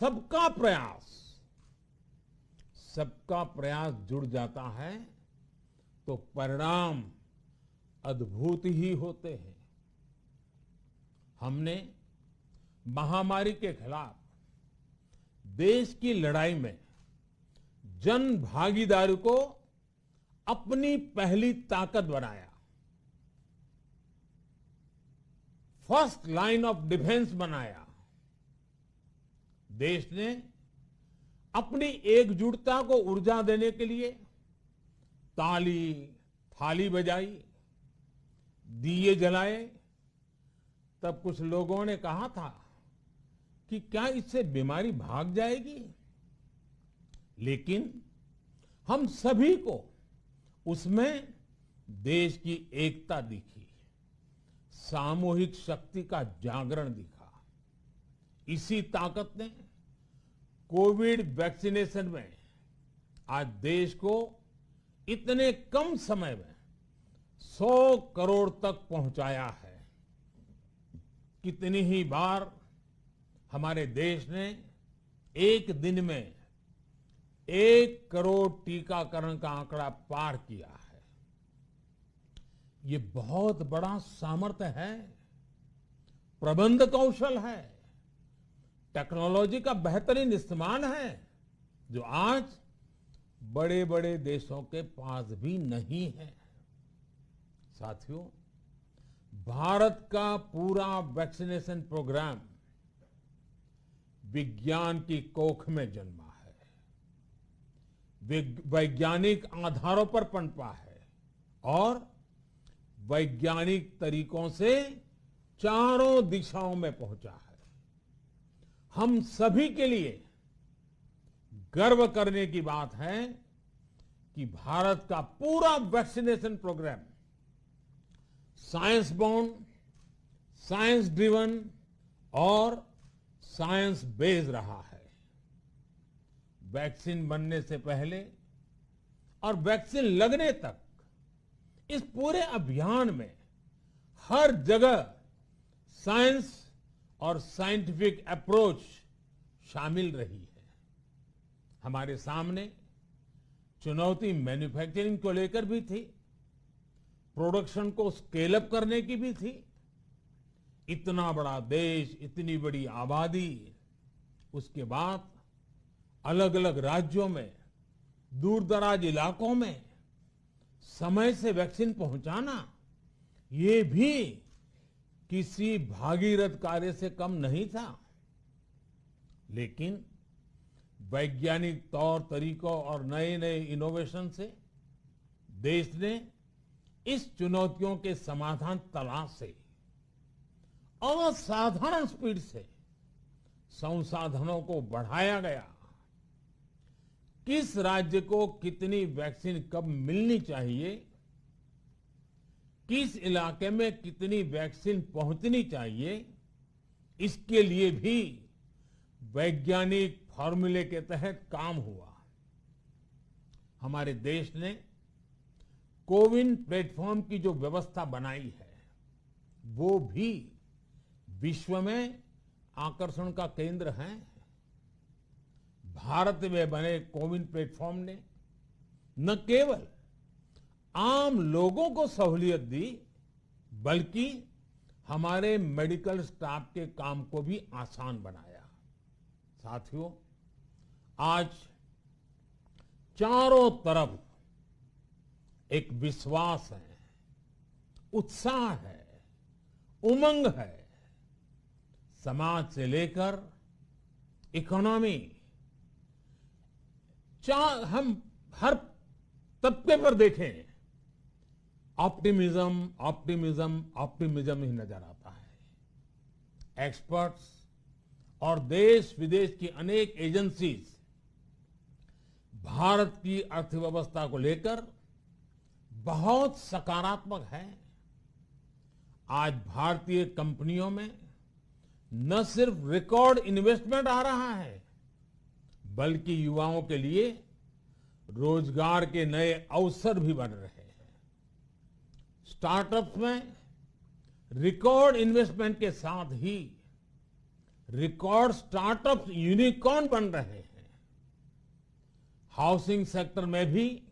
सबका प्रयास सबका प्रयास जुड़ जाता है तो परिणाम अद्भुत ही होते हैं। हमने महामारी के खिलाफ देश की लड़ाई में जन भागीदारी को अपनी पहली ताकत बनाया। फर्स्ट लाइन ऑफ डिफेंस बनाया। देश ने अपनी एकजुटता को ऊर्जा देने के लिए ताली थाली बजाई, दिए जलाए। तब कुछ लोगों ने कहा था कि क्या इससे बीमारी भाग जाएगी, लेकिन हम सभी को उसमें देश की एकता दिखी, सामूहिक शक्ति का जागरण दिखा। इसी ताकत ने कोविड वैक्सीनेशन में आज देश को इतने कम समय में 100 करोड़ तक पहुंचाया है। कितनी ही बार हमारे देश ने एक दिन में 1 करोड़ टीकाकरण का आंकड़ा पार किया है। ये बहुत बड़ा सामर्थ्य है, प्रबंध कौशल है, टेक्नोलॉजी का बेहतरीन इस्तेमाल है, जो आज बड़े बड़े देशों के पास भी नहीं है। साथियों, भारत का पूरा वैक्सीनेशन प्रोग्राम विज्ञान की कोख में जन्मा है, वैज्ञानिक आधारों पर पनपा है और वैज्ञानिक तरीकों से चारों दिशाओं में पहुंचा है। हम सभी के लिए गर्व करने की बात है कि भारत का पूरा vaccination programme science born, science driven और साइंस बेस्ड रहा है। वैक्सीन बनने से पहले और वैक्सीन लगने तक इस पूरे अभियान में हर जगह साइंस और साइंटिफिक अप्रोच शामिल रही है। हमारे सामने चुनौती मैन्युफैक्चरिंग को लेकर भी थी, प्रोडक्शन को स्केल अप करने की भी थी। इतना बड़ा देश, इतनी बड़ी आबादी, उसके बाद अलग अलग राज्यों में, दूर दराज इलाकों में समय से वैक्सीन पहुंचाना, ये भी किसी भागीरथ कार्य से कम नहीं था। लेकिन वैज्ञानिक तौर तरीकों और नए नए इनोवेशन से देश ने इस चुनौतियों के समाधान तलाशे। असाधारण स्पीड से संसाधनों को बढ़ाया गया। किस राज्य को कितनी वैक्सीन कब मिलनी चाहिए, किस इलाके में कितनी वैक्सीन पहुंचनी चाहिए, इसके लिए भी वैज्ञानिक फॉर्मूले के तहत काम हुआ। हमारे देश ने कोविन प्लेटफॉर्म की जो व्यवस्था बनाई है, वो भी विश्व में आकर्षण का केंद्र है। भारत में बने कोविन प्लेटफॉर्म ने न केवल आम लोगों को सहूलियत दी, बल्कि हमारे मेडिकल स्टाफ के काम को भी आसान बनाया। साथियों, आज चारों तरफ एक विश्वास है, उत्साह है, उमंग है। समाज से लेकर इकोनॉमी, हम हर तबके पर देखें, ऑप्टिमिज्म ऑप्टिमिज्म ऑप्टिमिज्म ही नजर आता है। एक्सपर्ट्स और देश विदेश की अनेक एजेंसीज भारत की अर्थव्यवस्था को लेकर बहुत सकारात्मक है। आज भारतीय कंपनियों में न सिर्फ रिकॉर्ड इन्वेस्टमेंट आ रहा है, बल्कि युवाओं के लिए रोजगार के नए अवसर भी बन रहे हैं। स्टार्टअप्स में रिकॉर्ड इन्वेस्टमेंट के साथ ही रिकॉर्ड स्टार्टअप्स यूनिकॉर्न बन रहे हैं। हाउसिंग सेक्टर में भी